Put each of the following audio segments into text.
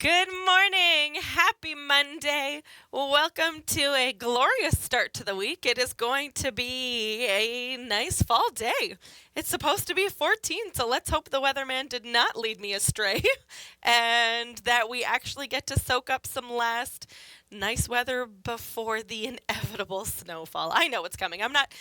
Good morning. Happy Monday. Welcome to a glorious start to the week. It is going to be a nice fall day. It's supposed to be 14, so let's hope the weatherman did not lead me astray and that we actually get to soak up some last nice weather before the inevitable snowfall. I know it's coming. I'm not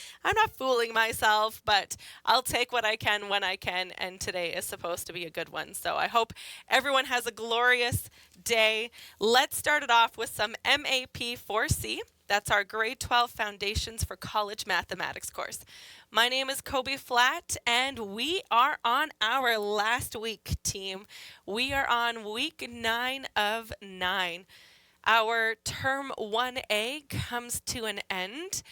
fooling myself, but I'll take what I can when I can, and today is supposed to be a good one. So I hope everyone has a glorious day. Let's start it off with some MAP4C. That's our grade 12 Foundations for College Mathematics course. My name is Kobe Flatt, and we are on our last week, team. We are on week 9 of 9. Our term 1A comes to an end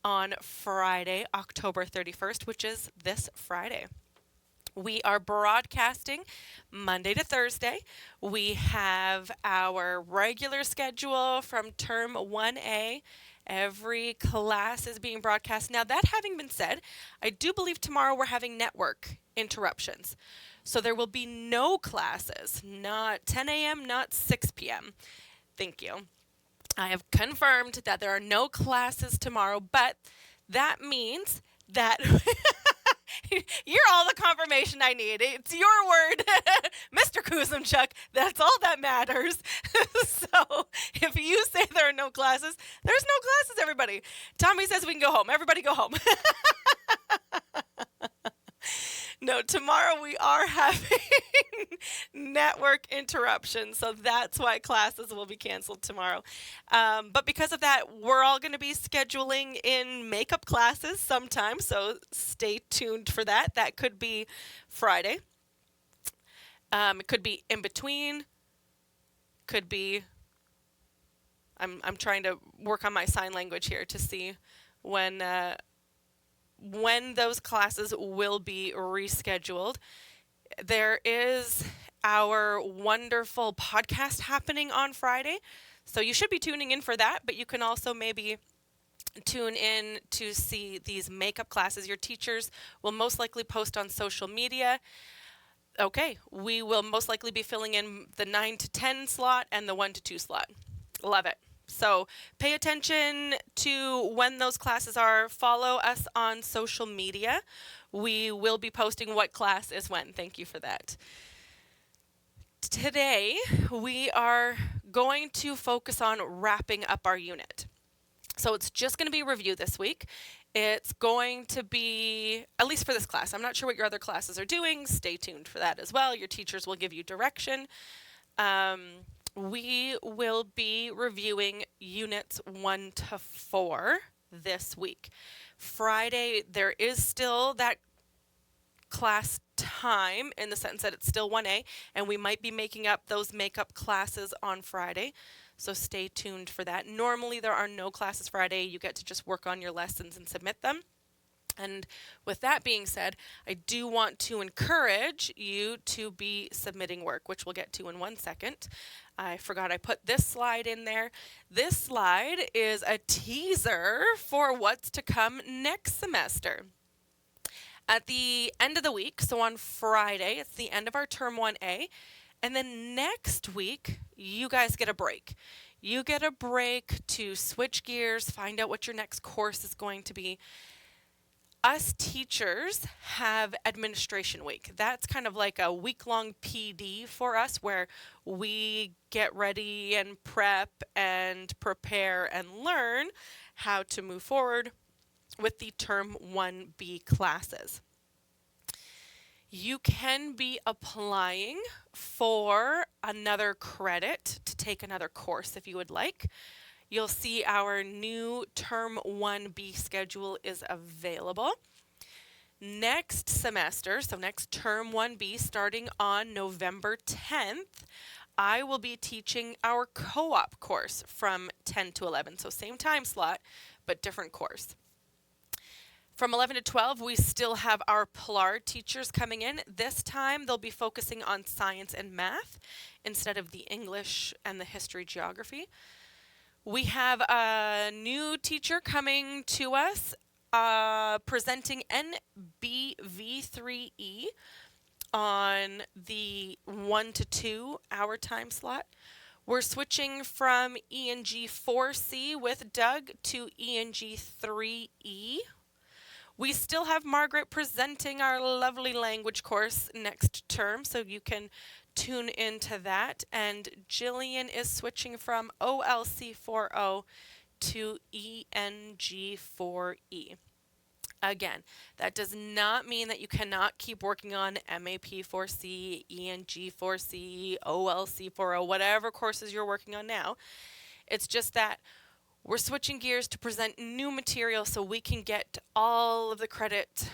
on Friday, October 31st, which is this Friday. We are broadcasting Monday to Thursday. We have our regular schedule from term 1A. Every class is being broadcast. Now, that having been said, I do believe tomorrow we're having network interruptions. So there will be no classes, not 10 a.m., not 6 p.m. Thank you. I have confirmed that there are no classes tomorrow, but that means that you're all the confirmation I need. It's your word, Mr. Kuzumchuk. That's all that matters. So if you say there are no classes, there's no classes, everybody. Tommy says we can go home. Everybody go home. No, tomorrow we are having network interruptions, so that's why classes will be canceled tomorrow. But because of that, we're all going to be scheduling in makeup classes sometime, so stay tuned for that. That could be Friday. It could be in between. Could be. I'm trying to work on my sign language here to see when those classes will be rescheduled. There is our wonderful podcast happening on Friday, so you should be tuning in for that, but you can also maybe tune in to see these makeup classes. Your teachers will most likely post on social media. Okay, we will most likely be filling in the 9 to 10 slot and the 1 to 2 slot. Love it. So pay attention to when those classes are. Follow us on social media. We will be posting what class is when. Thank you for that. Today, we are going to focus on wrapping up our unit. So it's just going to be review this week. It's going to be, at least for this class, I'm not sure what your other classes are doing. Stay tuned for that as well. Your teachers will give you direction. We will be reviewing units 1 to 4 this week. Friday, there is still that class time in the sense that it's still 1A, and we might be making up those makeup classes on Friday. So stay tuned for that. Normally, there are no classes Friday. You get to just work on your lessons and submit them. And with that being said, I do want to encourage you to be submitting work, which we'll get to in 1 second. I forgot I put this slide in there. This slide is a teaser for what's to come next semester. At the end of the week, so on Friday, it's the end of our term 1A. And then next week, you guys get a break. You get a break to switch gears, find out what your next course is going to be. Us teachers have administration week. That's kind of like a week-long PD for us where we get ready and prep and prepare and learn how to move forward with the term 1B classes. You can be applying for another credit to take another course if you would like. You'll see our new term 1B schedule is available. Next semester, so next term 1B, starting on November 10th, I will be teaching our co-op course from 10 to 11. So same time slot, but different course. From 11 to 12, we still have our PLAR teachers coming in. This time, they'll be focusing on science and math instead of the English and the history geography. We have a new teacher coming to us presenting NBV3E on the 1 to 2 hour time slot. We're switching from ENG4C with Doug to ENG3E. We still have Margaret presenting our lovely language course next term, so you can tune into that. And Jillian is switching from OLC4O to ENG4E. Again, that does not mean that you cannot keep working on MAP4C, ENG4C, OLC4O, whatever courses you're working on now. It's just that we're switching gears to present new material so we can get all of the credit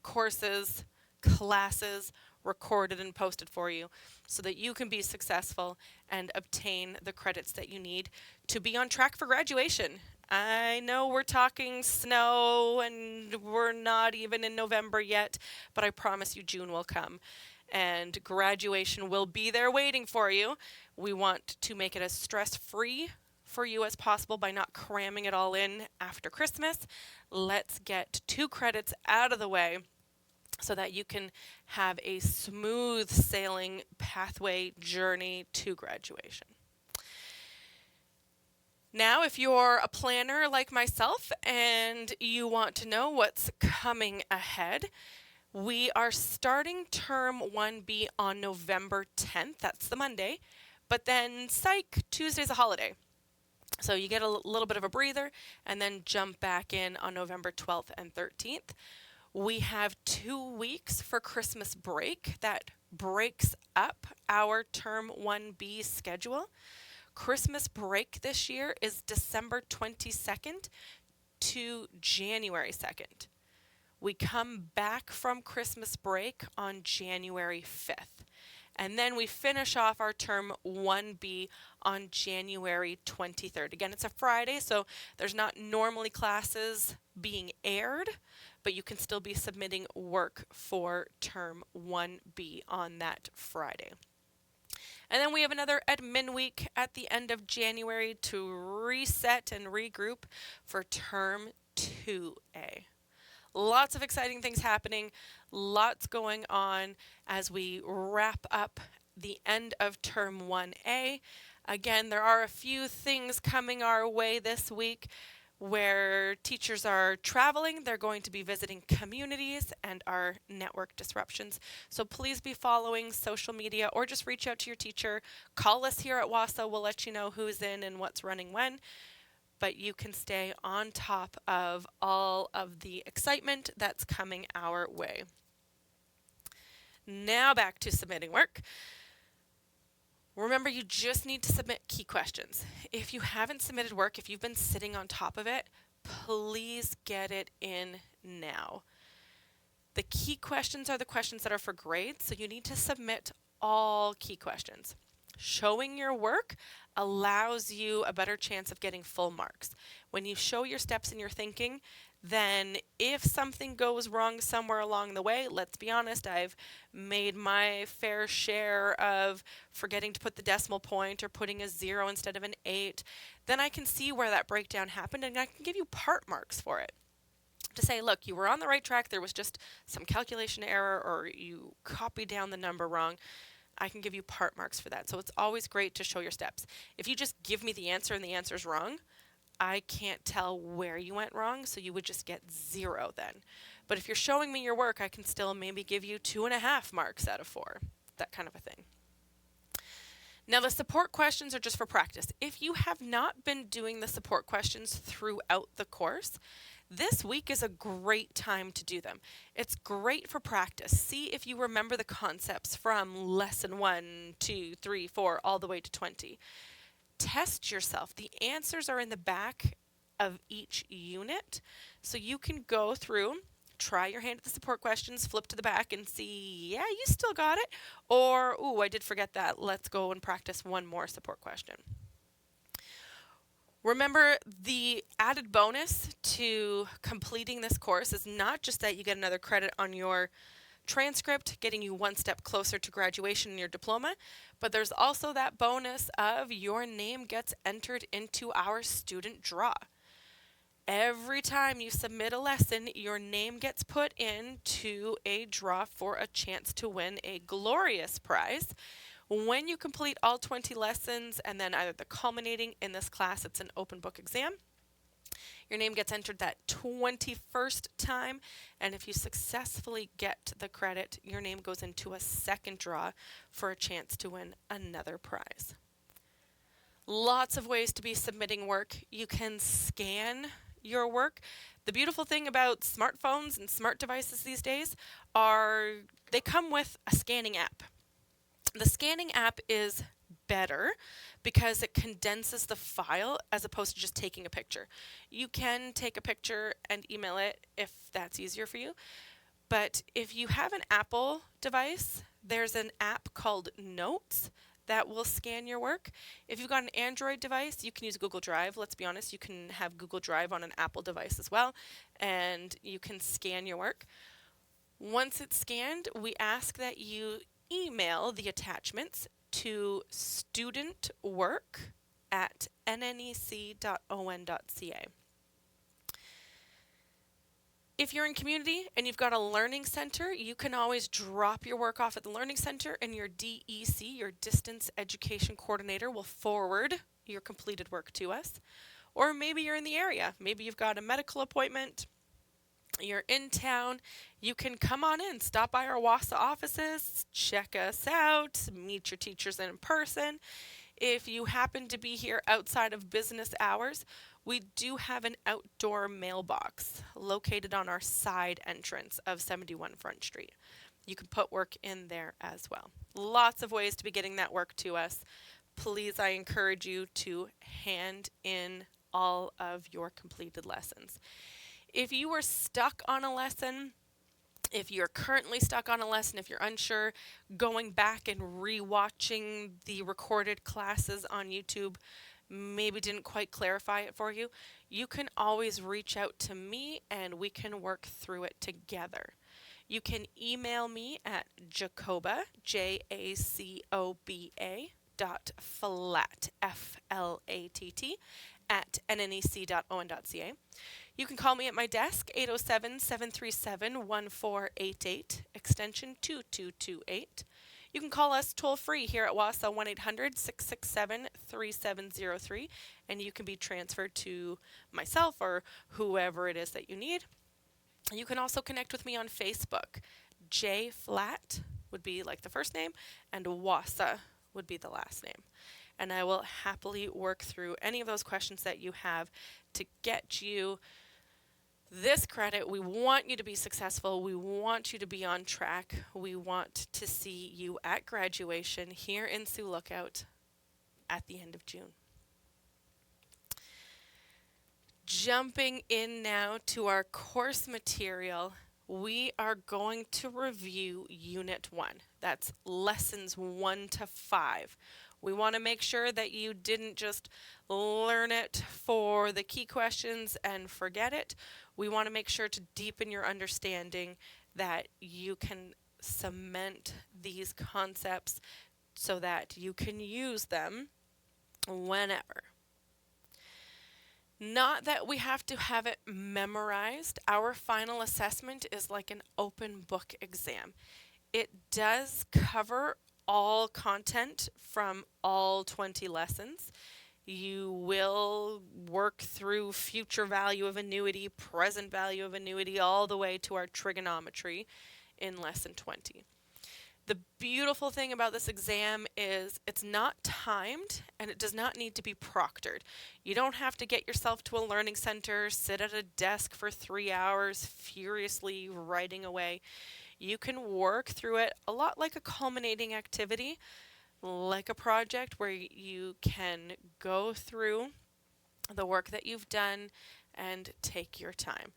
courses, classes recorded and posted for you so that you can be successful and obtain the credits that you need to be on track for graduation. I know we're talking snow and we're not even in November yet, but I promise you June will come and graduation will be there waiting for you. We want to make it as stress-free for you as possible by not cramming it all in after Christmas. Let's get 2 credits out of the way so that you can have a smooth sailing pathway journey to graduation. Now, if you're a planner like myself and you want to know what's coming ahead, we are starting term 1B on November 10th. That's the Monday. But then, psych, Tuesday's a holiday. So you get a little bit of a breather and then jump back in on November 12th and 13th. We have 2 weeks for Christmas break that breaks up our term 1B schedule. Christmas break this year is December 22nd to January 2nd. We come back from Christmas break on January 5th. And then we finish off our term 1B on January 23rd. Again, it's a Friday, so there's not normally classes being aired, but you can still be submitting work for term 1B on that Friday. And then we have another admin week at the end of January to reset and regroup for term 2A. Lots of exciting things happening, lots going on as we wrap up the end of term 1A. Again, there are a few things coming our way this week where teachers are traveling. They're going to be visiting communities and our network disruptions. So please be following social media or just reach out to your teacher. Call us here at WASA. We'll let you know who's in and what's running when. But you can stay on top of all of the excitement that's coming our way. Now back to submitting work. Remember, you just need to submit key questions. If you haven't submitted work, if you've been sitting on top of it, please get it in now. The key questions are the questions that are for grades, so you need to submit all key questions. Showing your work allows you a better chance of getting full marks. When you show your steps and your thinking, then if something goes wrong somewhere along the way, let's be honest, I've made my fair share of forgetting to put the decimal point or putting a 0 instead of an 8, then I can see where that breakdown happened and I can give you part marks for it. To say, look, you were on the right track, there was just some calculation error or you copied down the number wrong. I can give you part marks for that. So it's always great to show your steps. If you just give me the answer and the answer's wrong, I can't tell where you went wrong, so you would just get 0 then. But if you're showing me your work, I can still maybe give you 2.5 marks out of 4, that kind of a thing. Now the support questions are just for practice. If you have not been doing the support questions throughout the course, this week is a great time to do them. It's great for practice. See if you remember the concepts from lesson 1, 2, 3, 4, all the way to 20. Test yourself. The answers are in the back of each unit, so you can go through, try your hand at the support questions, flip to the back and see, yeah, you still got it, or, ooh, I did forget that. Let's go and practice one more support question. Remember, the added bonus to completing this course is not just that you get another credit on your transcript, getting you one step closer to graduation in your diploma, but there's also that bonus of your name gets entered into our student draw. Every time you submit a lesson, your name gets put into a draw for a chance to win a glorious prize. When you complete all 20 lessons and then either the culminating in this class, it's an open book exam, your name gets entered that 21st time, and if you successfully get the credit, your name goes into a second draw for a chance to win another prize. Lots of ways to be submitting work. You can scan your work. The beautiful thing about smartphones and smart devices these days are they come with a scanning app. The scanning app is better because it condenses the file as opposed to just taking a picture. You can take a picture and email it if that's easier for you. But if you have an Apple device, there's an app called Notes that will scan your work. If you've got an Android device, you can use Google Drive. Let's be honest, you can have Google Drive on an Apple device as well, and you can scan your work. Once it's scanned, we ask that you email the attachments to studentwork@nnec.on.ca. If you're in community and you've got a learning center, you can always drop your work off at the learning center and your DEC, your distance education coordinator, will forward your completed work to us. Or maybe you're in the area. Maybe you've got a medical appointment, you're in town, you can come on in, stop by our WASA offices, check us out, meet your teachers in person. If you happen to be here outside of business hours, we do have an outdoor mailbox located on our side entrance of 71 Front Street. You can put work in there as well. Lots of ways to be getting that work to us. Please, I encourage you to hand in all of your completed lessons. If you were stuck on a lesson, if you're currently stuck on a lesson, if you're unsure, going back and re-watching the recorded classes on YouTube maybe didn't quite clarify it for you, you can always reach out to me and we can work through it together. You can email me at Jacoba, Jacoba, .flatt, F-L-A-T-T, at nnec.on.ca. You can call me at my desk, 807-737-1488, extension 2228. You can call us toll-free here at WASA 1-800-667-3703, and you can be transferred to myself or whoever it is that you need. You can also connect with me on Facebook. J Flatt would be like the first name, and WASA would be the last name. And I will happily work through any of those questions that you have to get you this credit. We want you to be successful. We want you to be on track. We want to see you at graduation here in Sioux Lookout at the end of June. Jumping in now to our course material, we are going to review Unit 1. That's lessons 1 to 5. We want to make sure that you didn't just learn it for the key questions and forget it. We want to make sure to deepen your understanding that you can cement these concepts so that you can use them whenever. Not that we have to have it memorized. Our final assessment is like an open book exam. It does cover all content from all 20 lessons. You will work through future value of annuity, present value of annuity, all the way to our trigonometry in lesson 20. The beautiful thing about this exam is it's not timed and it does not need to be proctored. You don't have to get yourself to a learning center, sit at a desk for 3 hours furiously writing away. You can work through it a lot like a culminating activity, like a project where you can go through the work that you've done and take your time.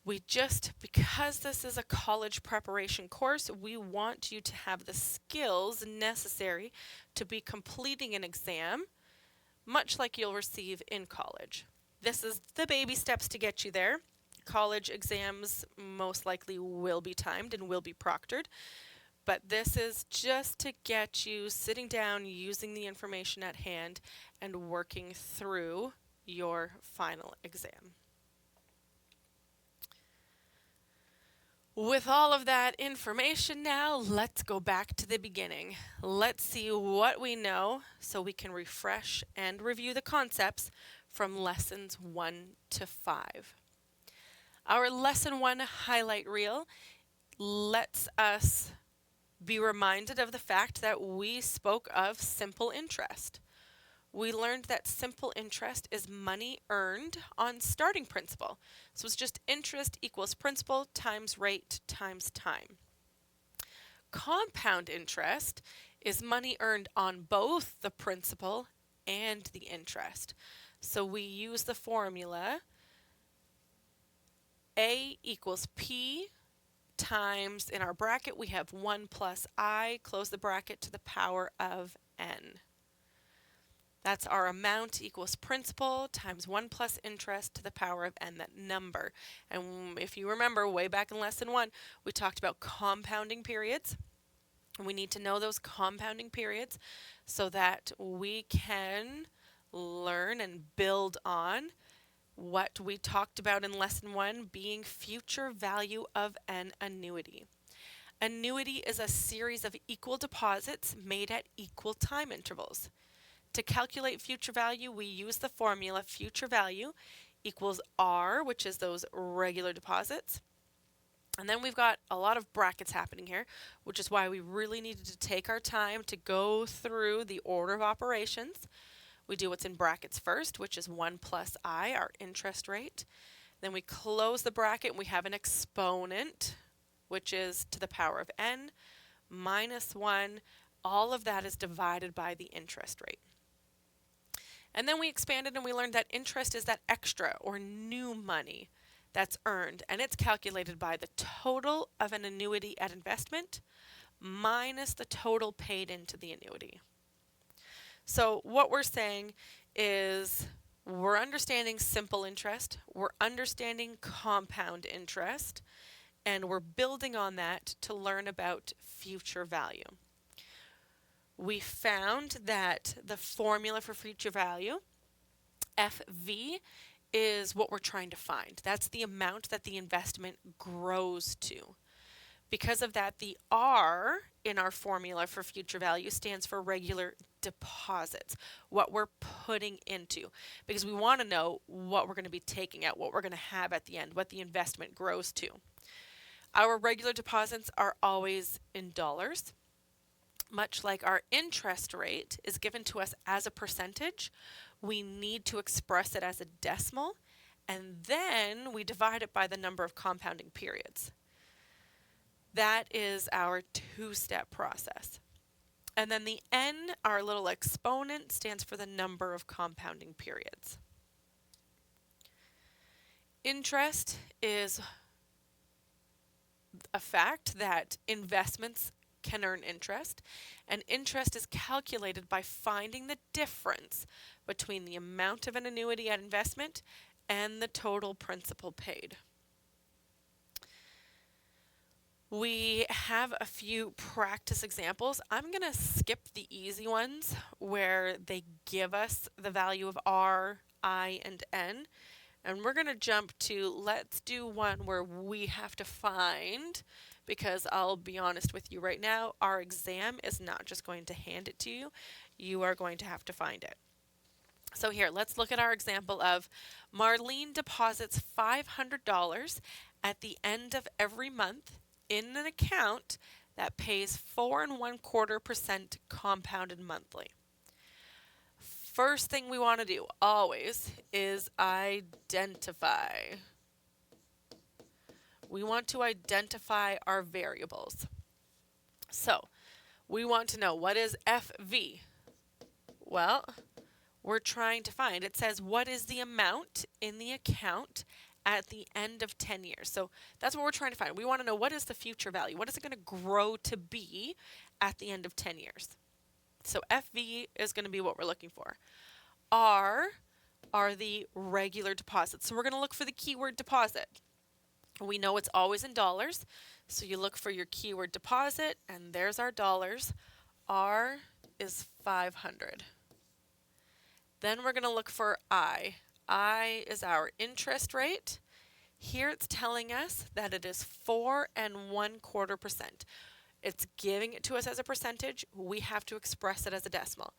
Because this is a college preparation course, we want you to have the skills necessary to be completing an exam, much like you'll receive in college. This is the baby steps to get you there. College exams most likely will be timed and will be proctored, but this is just to get you sitting down, using the information at hand, and working through your final exam. With all of that information now, let's go back to the beginning. Let's see what we know so we can refresh and review the concepts from lessons 1 to 5. Our lesson 1 highlight reel lets us be reminded of the fact that we spoke of simple interest. We learned that simple interest is money earned on starting principal. So it's just interest equals principal times rate times time. Compound interest is money earned on both the principal and the interest. So we use the formula A equals P times, in our bracket we have 1 plus I, close the bracket, to the power of n. That's our amount equals principal times 1 plus interest to the power of n, that number. And if you remember, way back in lesson 1, we talked about compounding periods. We need to know those compounding periods so that we can learn and build on what we talked about in lesson 1 being future value of an annuity. Annuity is a series of equal deposits made at equal time intervals. To calculate future value, we use the formula future value equals R, which is those regular deposits. And then we've got a lot of brackets happening here, which is why we really needed to take our time to go through the order of operations. We do what's in brackets first, which is 1 plus I, our interest rate. Then we close the bracket and we have an exponent, which is to the power of n, minus 1. All of that is divided by the interest rate. And then we expanded and we learned that interest is that extra or new money that's earned, and it's calculated by the total of an annuity at investment minus the total paid into the annuity. So what we're saying is we're understanding simple interest, we're understanding compound interest, and we're building on that to learn about future value. We found that the formula for future value, FV, is what we're trying to find. That's the amount that the investment grows to. Because of that, the R in our formula for future value stands for regular deposits, what we're putting into, because we want to know what we're going to be taking out, what we're going to have at the end, what the investment grows to. Our regular deposits are always in dollars. Much like our interest rate is given to us as a percentage, we need to express it as a decimal, and then we divide it by the number of compounding periods. That is our two-step process. And then the n, our little exponent, stands for the number of compounding periods. Interest is a fact that investments can earn interest, and interest is calculated by finding the difference between the amount of an annuity at investment and the total principal paid. We have a few practice examples. I'm going to skip the easy ones where they give us the value of R, I, and N, and we're going to jump to, let's do one where we have to find, because I'll be honest with you right now, our exam is not just going to hand it to you. You are going to have to find it. So here, let's look at our example of Marlene deposits $500 at the end of every month in an account that pays 4.25% compounded monthly. First thing we want to do always is identify. We want to identify our variables. So we want to know, what is FV? Well, we're trying to find, it says what is the amount in the account at the end of 10 years. So that's what we're trying to find. We want to know, what is the future value? What is it going to grow to be at the end of 10 years? So FV is going to be what we're looking for. R are the regular deposits. So we're going to look for the keyword deposit. We know it's always in dollars, so you look for your keyword deposit, and there's our dollars. R is 500. Then we're going to look for I. I is our interest rate. Here it's telling us that it is 4.25%. It's giving it to us as a percentage. We have to express it as a decimal.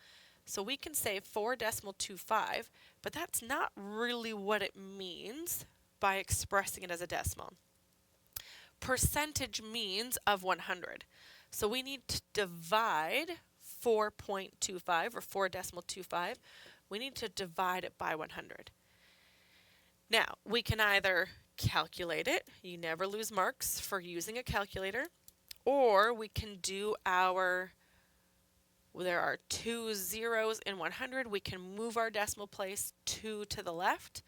So we can say 4.25, but that's not really what it means by expressing it as a decimal. Percentage means of 100. So we need to divide 4.25 or 4.25. We need to divide it by 100. Now, we can either calculate it. You never lose marks for using a calculator. Or we can do there are 2 zeros in 100. We can move our decimal place 2 to the left,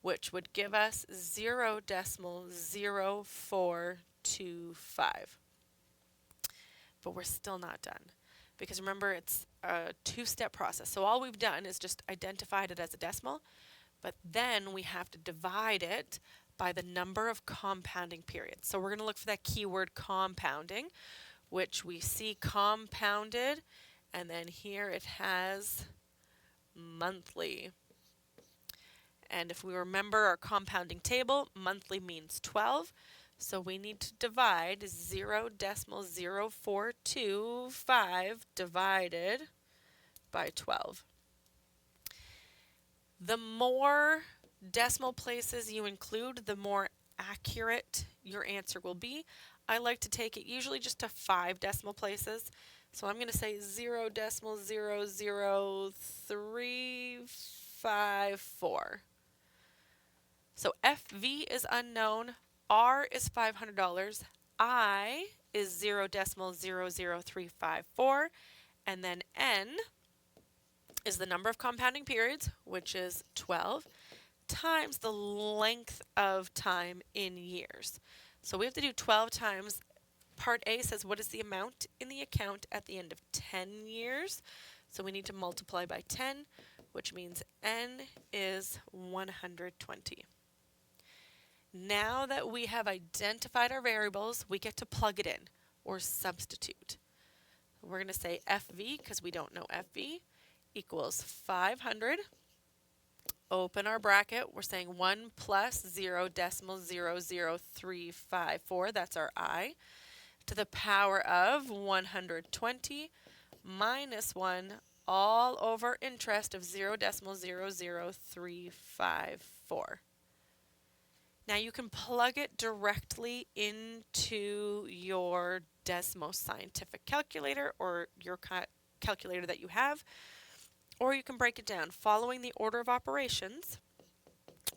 which would give us 0.0425. But we're still not done. Because remember, it's a two-step process. So all we've done is just identified it as a decimal, but then we have to divide it by the number of compounding periods. So we're going to look for that keyword compounding, which we see compounded, and then here it has monthly. And if we remember our compounding table, monthly means 12. So we need to divide 0.0425 divided by 12. The more decimal places you include, the more accurate your answer will be. I like to take it usually just to 5 decimal places. So I'm going to say 0.00354. So FV is unknown, R is $500, I is 0.00354, and then N is the number of compounding periods, which is 12, times the length of time in years. So we have to do 12 times. Part A says what is the amount in the account at the end of 10 years. So we need to multiply by 10, which means N is 120. Now that we have identified our variables, we get to plug it in or substitute. We're going to say FV, because we don't know FV, equals 500. Open our bracket. We're saying 1 plus 0.00354, that's our I, to the power of 120 minus 1 all over interest of 0.00354. Now you can plug it directly into your Desmos scientific calculator or your calculator that you have, or you can break it down. Following the order of operations,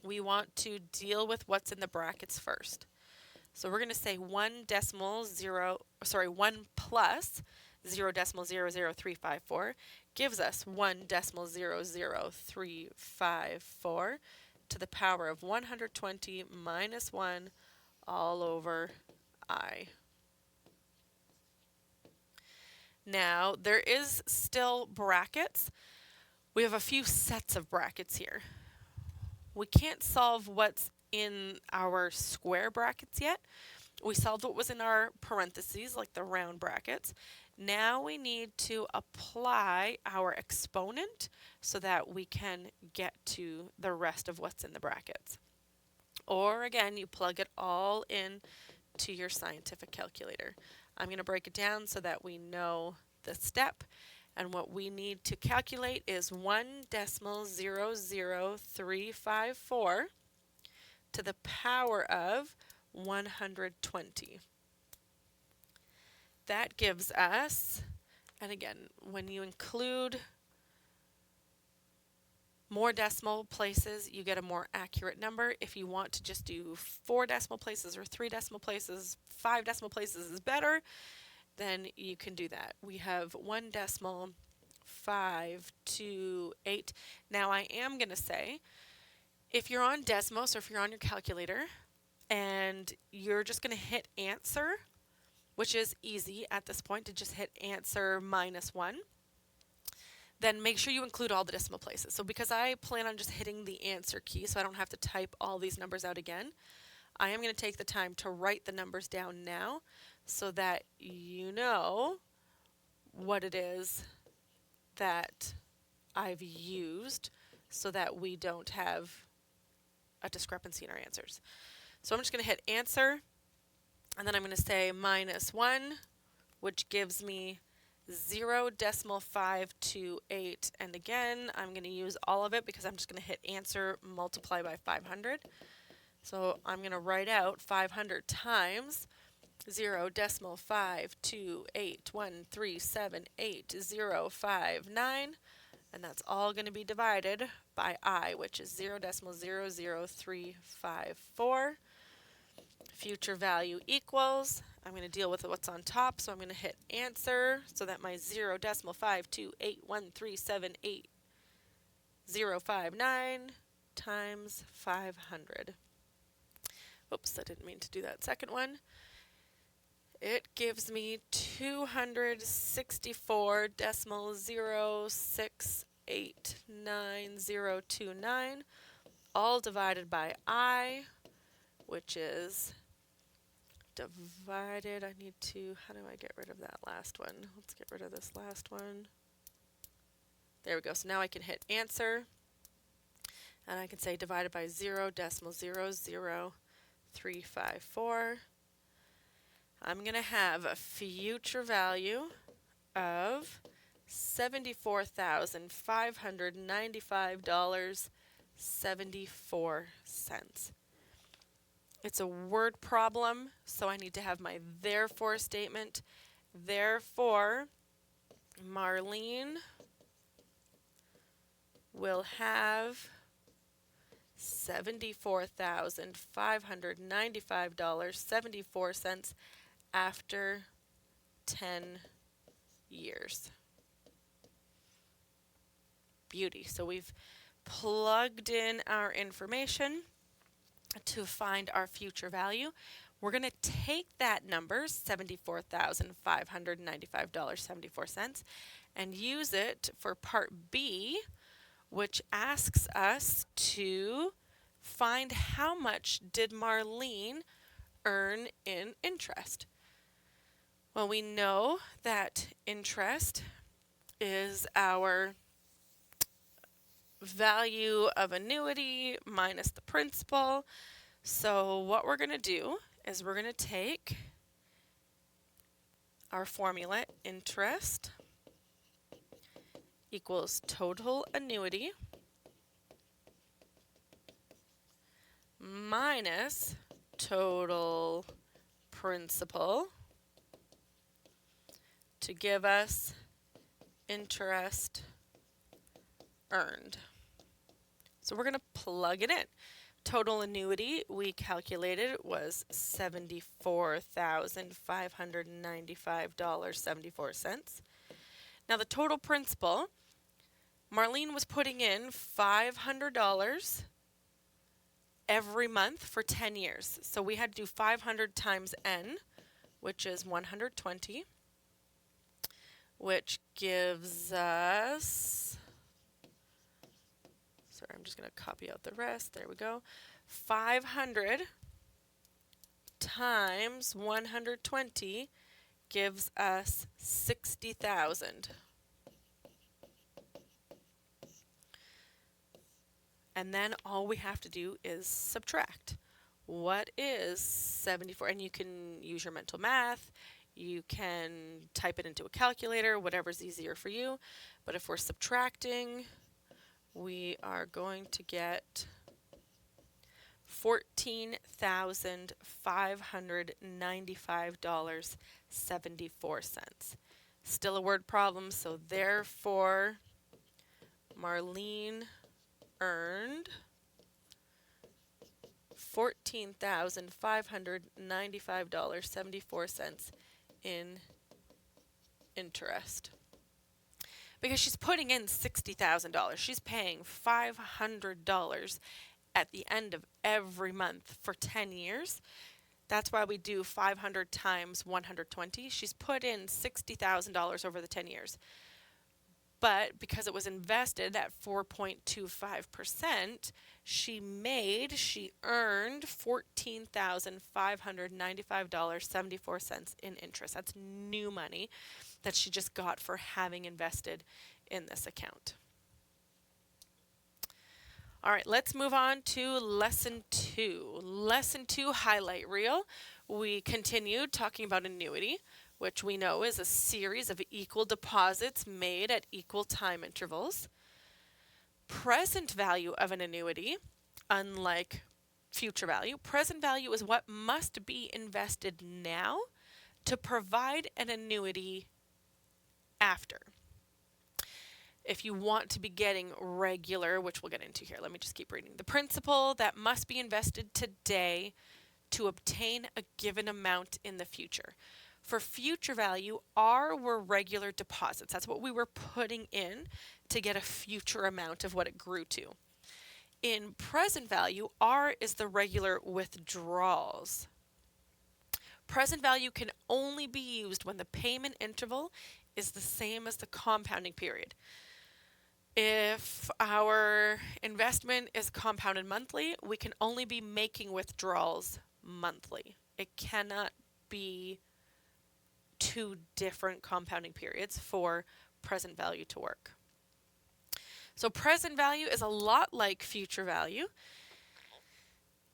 we want to deal with what's in the brackets first. So we're going to say 1 plus 0.00354 gives us 1.00354 to the power of 120 minus 1 all over I. Now, there is still brackets. We have a few sets of brackets here. We can't solve what's in our square brackets yet. We solved what was in our parentheses, like the round brackets. Now we need to apply our exponent so that we can get to the rest of what's in the brackets. Or again, you plug it all in to your scientific calculator. I'm going to break it down so that we know the step. And what we need to calculate is 1.00354 to the power of 120. That gives us, and again, when you include more decimal places, you get a more accurate number. If you want to just do 4 decimal places or 3 decimal places, 5 decimal places is better, then you can do that. We have 1.528. Now I am going to say, if you're on Desmos or if you're on your calculator and you're just going to hit answer, which is easy at this point to just hit answer minus 1, then make sure you include all the decimal places. So because I plan on just hitting the answer key so I don't have to type all these numbers out again, I am going to take the time to write the numbers down now so that you know what it is that I've used so that we don't have a discrepancy in our answers. So I'm just going to hit answer, and then I'm going to say -1, which gives me 0.528. And again, I'm going to use all of it because I'm just going to hit answer, multiply by 500. So I'm going to write out 500 times 0.5281378.059, and that's all going to be divided by I, which is 0.00354. Future value equals, I'm going to deal with what's on top, so I'm going to hit answer so that my 0.5281378.059 times 500. Oops, I didn't mean to do that second one. It gives me 264.0689029, all divided by I, which is divided. How do I get rid of that last one? Let's get rid of this last one. There we go. So now I can hit answer, and I can say divided by 0.00354. I'm going to have a future value of $74,595.74. It's a word problem, so I need to have my therefore statement. Therefore, Marlene will have $74,595.74 after 10 years. Beauty. So we've plugged in our information to find our future value. We're going to take that number, $74,595.74, and use it for part B, which asks us to find how much did Marlene earn in interest. Well, we know that interest is our value of annuity minus the principal. So what we're going to do is we're going to take our formula, interest equals total annuity minus total principal to give us interest earned. So we're going to plug it in. Total annuity we calculated was $74,595.74. Now the total principal, Marlene was putting in $500 every month for 10 years. So we had to do 500 times n, which is 120, which gives us, sorry, I'm just going to copy out the rest. There we go. 500 times 120 gives us 60,000. And then all we have to do is subtract. What is 74? And you can use your mental math. You can type it into a calculator, whatever's easier for you. But if we're subtracting, we are going to get $14,595.74. Still a word problem, so therefore Marlene earned $14,595.74 in interest. Because she's putting in $60,000. She's paying $500 at the end of every month for 10 years. That's why we do 500 times 120. She's put in $60,000 over the 10 years. But because it was invested at 4.25%, she earned $14,595.74 in interest. That's new money that she just got for having invested in this account. All right, let's move on to lesson 2. Lesson 2, highlight reel. We continued talking about annuity, which we know is a series of equal deposits made at equal time intervals. Present value of an annuity, unlike future value, present value is what must be invested now to provide an annuity after. If you want to be getting regular, which we'll get into here, let me just keep reading. The principal that must be invested today to obtain a given amount in the future. For future value, R were regular deposits. That's what we were putting in to get a future amount of what it grew to. In present value, R is the regular withdrawals. Present value can only be used when the payment interval is the same as the compounding period. If our investment is compounded monthly, we can only be making withdrawals monthly. It cannot be two different compounding periods for present value to work. So present value is a lot like future value.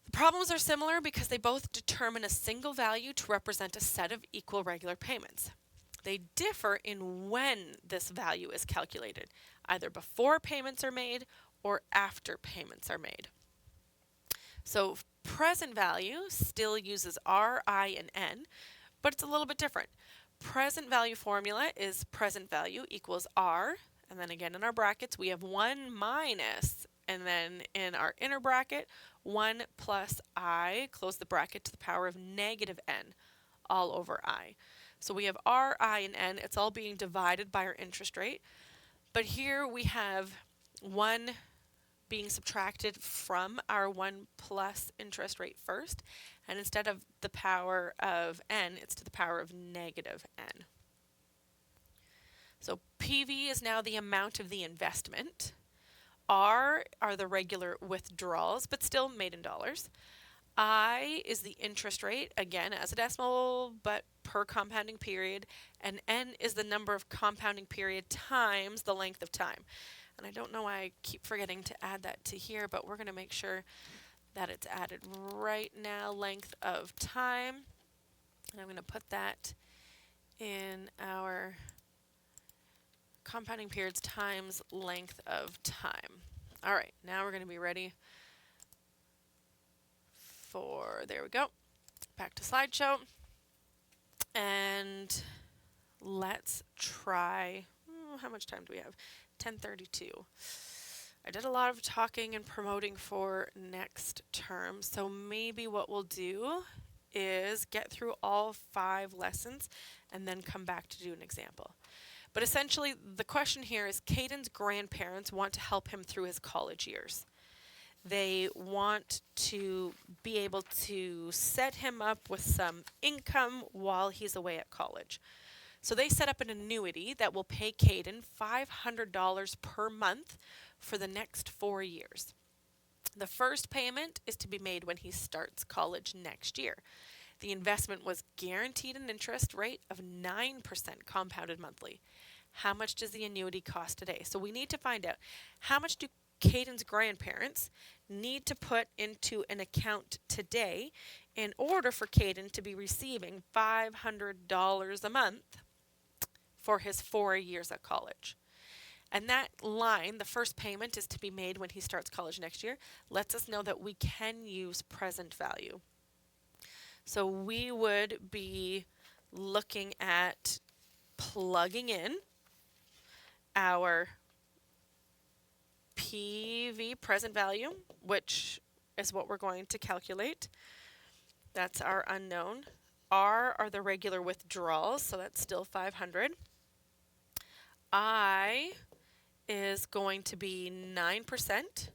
The problems are similar because they both determine a single value to represent a set of equal regular payments. They differ in when this value is calculated, either before payments are made or after payments are made. So present value still uses R, I, and N, but it's a little bit different. Present value formula is present value equals R, and then again in our brackets we have 1 minus, and then in our inner bracket 1 plus I, close the bracket, to the power of negative N all over I. So we have R, I, and N. It's all being divided by our interest rate. But here we have 1 being subtracted from our 1 plus interest rate first. And instead of the power of N, it's to the power of negative N. So PV is now the amount of the investment. R are the regular withdrawals, but still made in dollars. I is the interest rate, again as a decimal, but per compounding period, and N is the number of compounding period times the length of time. And I don't know why I keep forgetting to add that to here, but we're going to make sure that it's added right now, length of time. And I'm going to put that in our compounding periods times length of time. All right, now we're going to be ready for, there we go, back to slideshow. And let's try, how much time do we have? 10:32. I did a lot of talking and promoting for next term, so maybe what we'll do is get through all 5 lessons and then come back to do an example. But essentially, the question here is Caden's grandparents want to help him through his college years. They want to be able to set him up with some income while he's away at college. So they set up an annuity that will pay Caden $500 per month for the next 4 years. The first payment is to be made when he starts college next year. The investment was guaranteed an interest rate of 9% compounded monthly. How much does the annuity cost today? So we need to find out how much do Caden's grandparents need to put into an account today in order for Caden to be receiving $500 a month for his 4 years at college. And that line, the first payment is to be made when he starts college next year, lets us know that we can use present value. So we would be looking at plugging in our PV, present value, which is what we're going to calculate. That's our unknown. R are the regular withdrawals, so that's still 500. I is going to be 9%,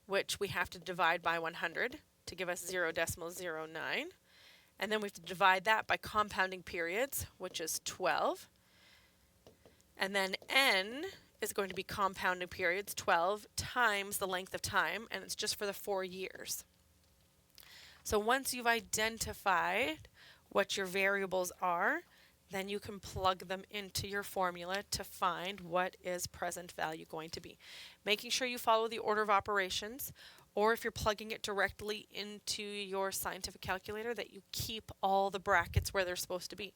which we have to divide by 100 to give us 0.09. And then we have to divide that by compounding periods, which is 12. And then N is going to be compounding periods, 12 times the length of time, and it's just for the 4 years. So once you've identified what your variables are, then you can plug them into your formula to find what is present value going to be. Making sure you follow the order of operations, or if you're plugging it directly into your scientific calculator, that you keep all the brackets where they're supposed to be.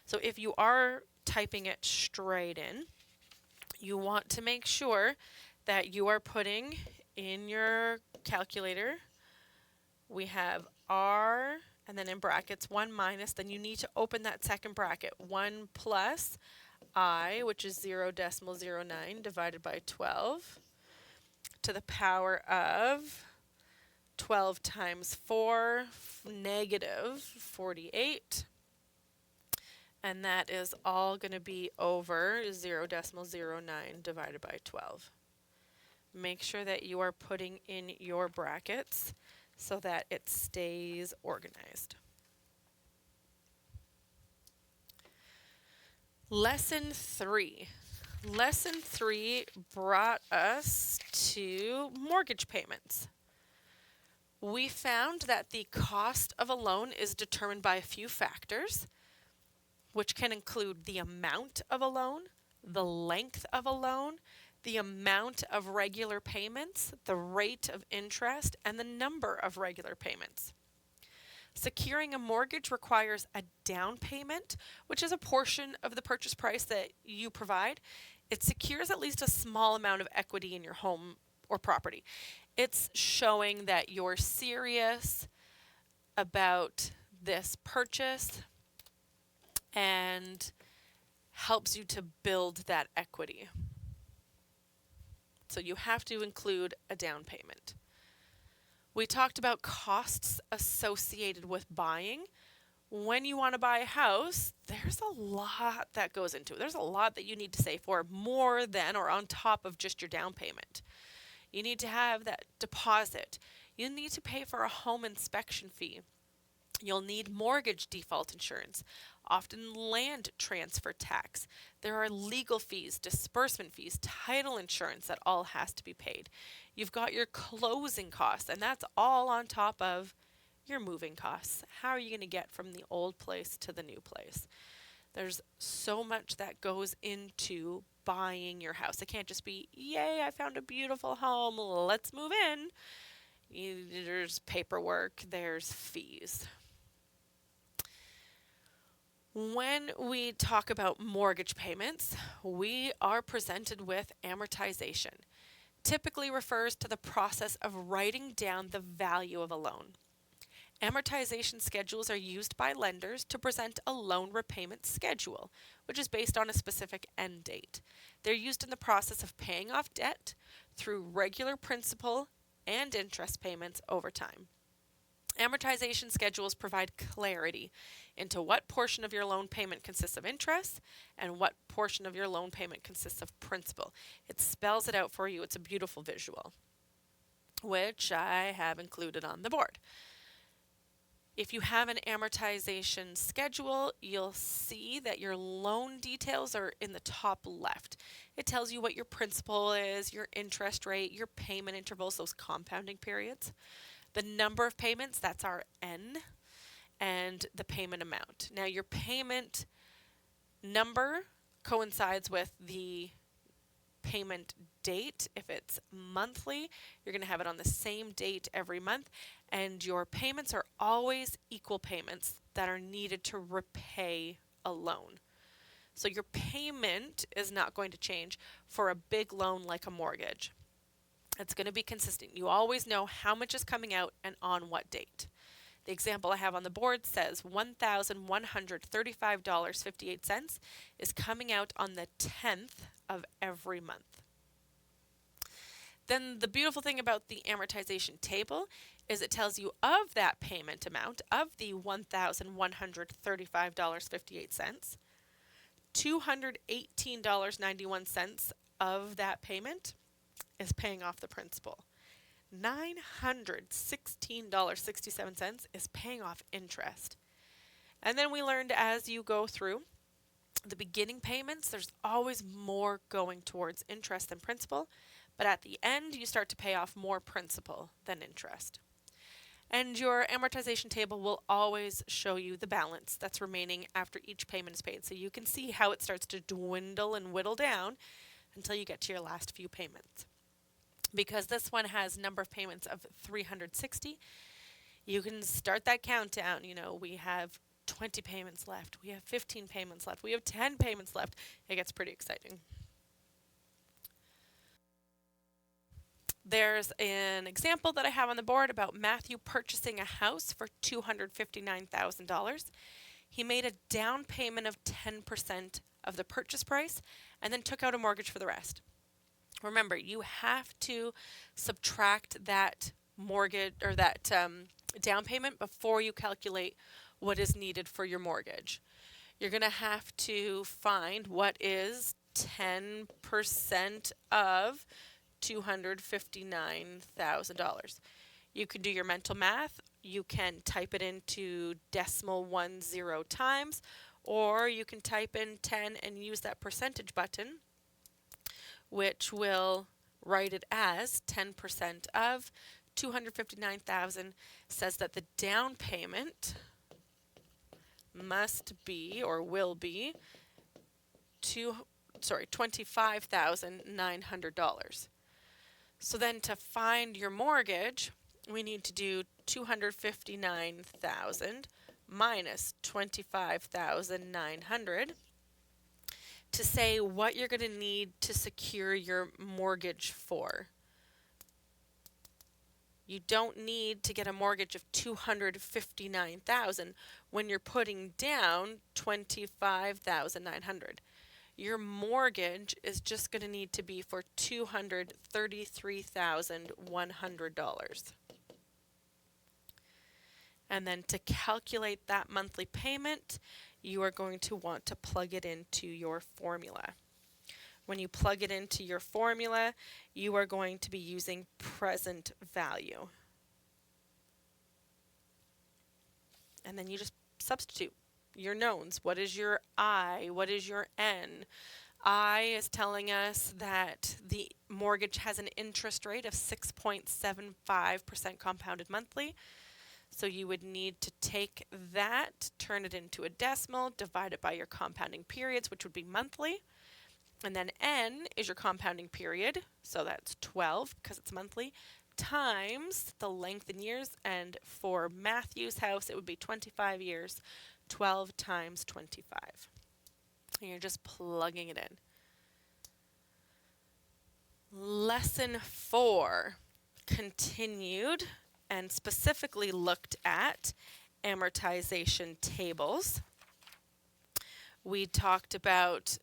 So if you are typing it straight in, you want to make sure that you are putting in your calculator, we have R and then in brackets 1 minus, then you need to open that second bracket, 1 plus I, which is 0.09 divided by 12 to the power of 12 times 4, negative 48. And that is all going to be over 0.09 divided by 12. Make sure that you are putting in your brackets so that it stays organized. Lesson 3. Lesson 3 brought us to mortgage payments. We found that the cost of a loan is determined by a few factors, which can include the amount of a loan, the length of a loan, the amount of regular payments, the rate of interest, and the number of regular payments. Securing a mortgage requires a down payment, which is a portion of the purchase price that you provide. It secures at least a small amount of equity in your home or property. It's showing that you're serious about this purchase and helps you to build that equity. So you have to include a down payment. We talked about costs associated with buying. When you want to buy a house, there's a lot that goes into it. There's a lot that you need to save for, more than or on top of just your down payment. You need to have that deposit. You need to pay for a home inspection fee. You'll need mortgage default insurance, often land transfer tax. There are legal fees, disbursement fees, title insurance that all has to be paid. You've got your closing costs, and that's all on top of your moving costs. How are you going to get from the old place to the new place? There's so much that goes into buying your house. It can't just be, yay, I found a beautiful home, let's move in. There's paperwork, there's fees. When we talk about mortgage payments, we are presented with amortization. Typically refers to the process of writing down the value of a loan. Amortization schedules are used by lenders to present a loan repayment schedule, which is based on a specific end date. They're used in the process of paying off debt through regular principal and interest payments over time. Amortization schedules provide clarity into what portion of your loan payment consists of interest and what portion of your loan payment consists of principal. It spells it out for you. It's a beautiful visual, which I have included on the board. If you have an amortization schedule, you'll see that your loan details are in the top left. It tells you what your principal is, your interest rate, your payment intervals, those compounding periods. The number of payments, that's our N, and the payment amount. Now, your payment number coincides with the payment date. If it's monthly, you're going to have it on the same date every month, and your payments are always equal payments that are needed to repay a loan. So your payment is not going to change for a big loan like a mortgage. It's going to be consistent. You always know how much is coming out and on what date. The example I have on the board says $1,135.58 is coming out on the 10th of every month. Then the beautiful thing about the amortization table is it tells you of that payment amount, of the $1,135.58, $218.91 of that payment is paying off the principal. $916.67 is paying off interest. And then we learned as you go through the beginning payments, there's always more going towards interest than principal, but at the end you start to pay off more principal than interest. And your amortization table will always show you the balance that's remaining after each payment is paid. So you can see how it starts to dwindle and whittle down until you get to your last few payments. Because this one has number of payments of 360, you can start that countdown. We have 20 payments left, we have 15 payments left, we have 10 payments left. It gets pretty exciting. There's an example that I have on the board about Matthew purchasing a house for $259,000. He made a down payment of 10% of the purchase price and then took out a mortgage for the rest. Remember, you have to subtract that mortgage or that down payment before you calculate what is needed for your mortgage. You're going to have to find what is 10% of $259,000. You can do your mental math. You can type it into decimal 10 times, or you can type in 10 and use that percentage button, which will write it as 10% of 259,000, says that the down payment must be or will be $25,900. So then to find your mortgage, we need to do 259,000 minus 25,900 to say what you're going to need to secure your mortgage for. You don't need to get a mortgage of 259,000 when you're putting down 25,900. Your mortgage is just going to need to be for $233,100. And then to calculate that monthly payment, you are going to want to plug it into your formula. When you plug it into your formula, you are going to be using present value. And then you just substitute your knowns. What is your I? What is your N? I is telling us that the mortgage has an interest rate of 6.75% compounded monthly. So you would need to take that, turn it into a decimal, divide it by your compounding periods, which would be monthly. And then N is your compounding period, so that's 12 because it's monthly, times the length in years. And for Matthew's house, it would be 25 years. 12 times 25. And you're just plugging it in. Lesson 4 continued and specifically looked at amortization tables. We talked about,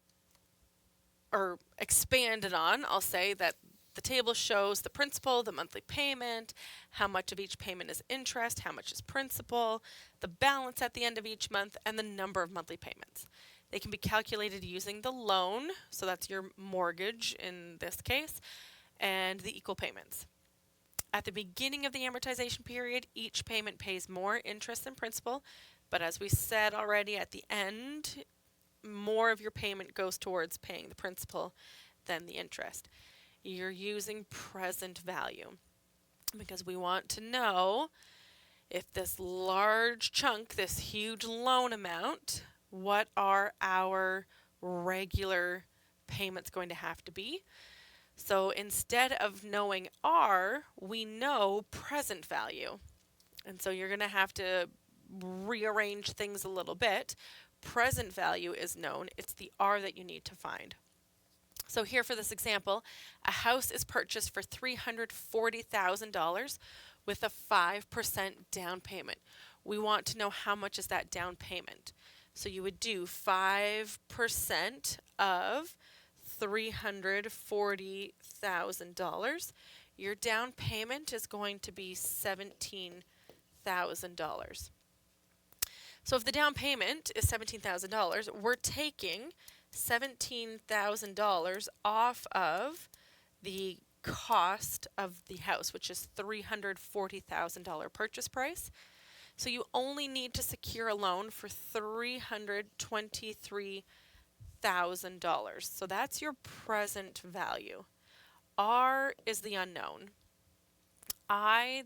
or expanded on, I'll say, that the table shows the principal, the monthly payment, how much of each payment is interest, how much is principal, the balance at the end of each month, and the number of monthly payments. They can be calculated using the loan, so that's your mortgage in this case, and the equal payments. At the beginning of the amortization period, each payment pays more interest than principal, but as we said already, at the end, more of your payment goes towards paying the principal than the interest. You're using present value because we want to know if this large chunk, this huge loan amount, what are our regular payments going to have to be? So instead of knowing R, we know present value. And so you're going to have to rearrange things a little bit. Present value is known. It's the R that you need to find. So here for this example, a house is purchased for $340,000 with a 5% down payment. We want to know how much is that down payment. So you would do 5% of $340,000. Your down payment is going to be $17,000. So if the down payment is $17,000, we're taking $17,000 off of the cost of the house, which is $340,000 purchase price. So you only need to secure a loan for $323,000. So that's your present value. R is the unknown.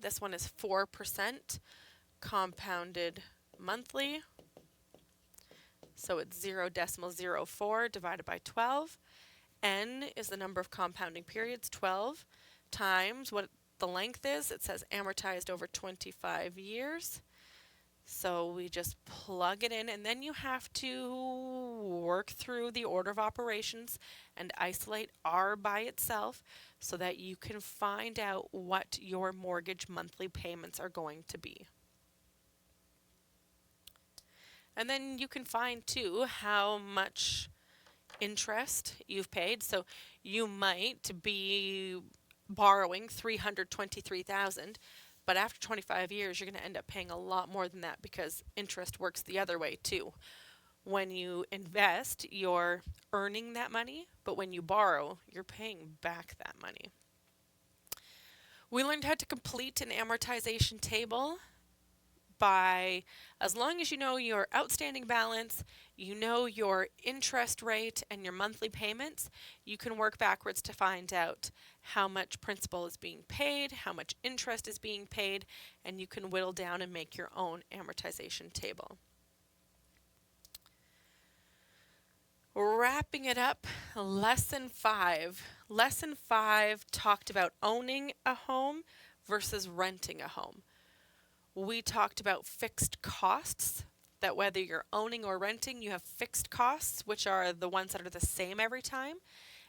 this one is 4% compounded monthly. So it's 0.04 divided by 12. N is the number of compounding periods, 12, times what the length is. It says amortized over 25 years. So we just plug it in, and then you have to work through the order of operations and isolate R by itself so that you can find out what your mortgage monthly payments are going to be. And then you can find too how much interest you've paid. So you might be borrowing $323,000, but after 25 years you're going to end up paying a lot more than that because interest works the other way too. When you invest, you're earning that money, but when you borrow, you're paying back that money. We learned how to complete an amortization table by, as long as you know your outstanding balance, you know your interest rate and your monthly payments, you can work backwards to find out how much principal is being paid, how much interest is being paid, and you can whittle down and make your own amortization table. Wrapping it up, lesson 5. Lesson 5 talked about owning a home versus renting a home. We talked about fixed costs, that whether you're owning or renting, you have fixed costs, which are the ones that are the same every time,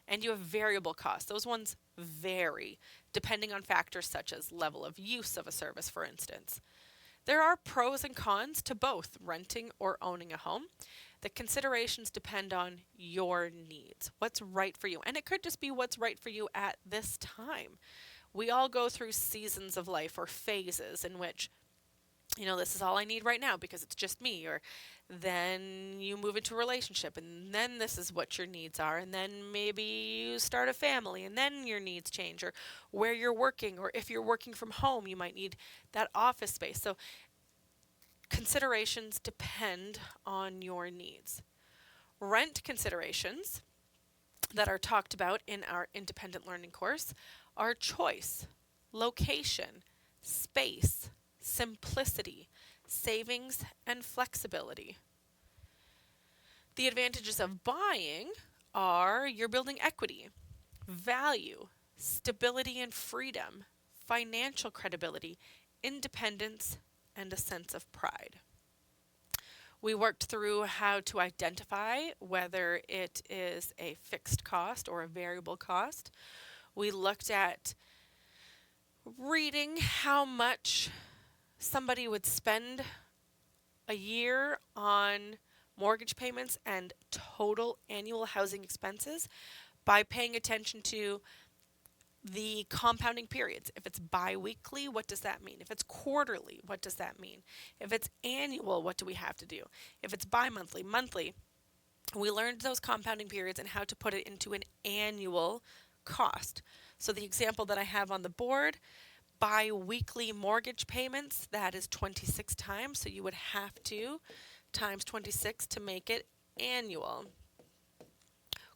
and you have variable costs. Those ones vary depending on factors such as level of use of a service, for instance. There are pros and cons to both renting or owning a home. The considerations depend on your needs, what's right for you, and it could just be what's right for you at this time. We all go through seasons of life or phases in which this is all I need right now because it's just me, or then you move into a relationship and then this is what your needs are, and then maybe you start a family and then your needs change, or where you're working, or if you're working from home, you might need that office space. So considerations depend on your needs. Rent considerations that are talked about in our independent learning course are choice, location, space, simplicity, savings, and flexibility. The advantages of buying are you're building equity, value, stability and freedom, financial credibility, independence, and a sense of pride. We worked through how to identify whether it is a fixed cost or a variable cost. We looked at reading how much somebody would spend a year on mortgage payments and total annual housing expenses by paying attention to the compounding periods. If it's bi-weekly, what does that mean? If it's quarterly, what does that mean? If it's annual, what do we have to do? If it's bi-monthly, monthly, we learned those compounding periods and how to put it into an annual cost. So the example that I have on the board, bi-weekly mortgage payments, that is 26 times, so you would have to times 26 to make it annual.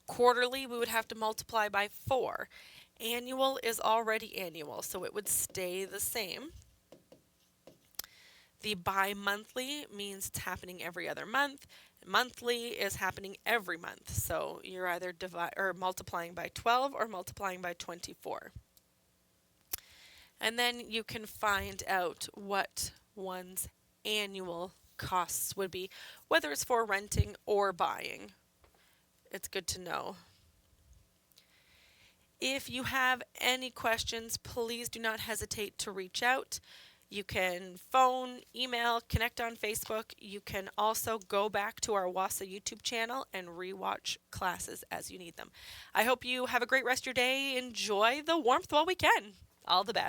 Quarterly, we would have to multiply by 4. Annual is already annual, so it would stay the same. The bi-monthly means it's happening every other month. Monthly is happening every month, so you're either multiplying by 12 or multiplying by 24. And then you can find out what one's annual costs would be, whether it's for renting or buying. It's good to know. If you have any questions, please do not hesitate to reach out. You can phone, email, connect on Facebook. You can also go back to our WASA YouTube channel and rewatch classes as you need them. I hope you have a great rest of your day. Enjoy the warmth while we can. All the best.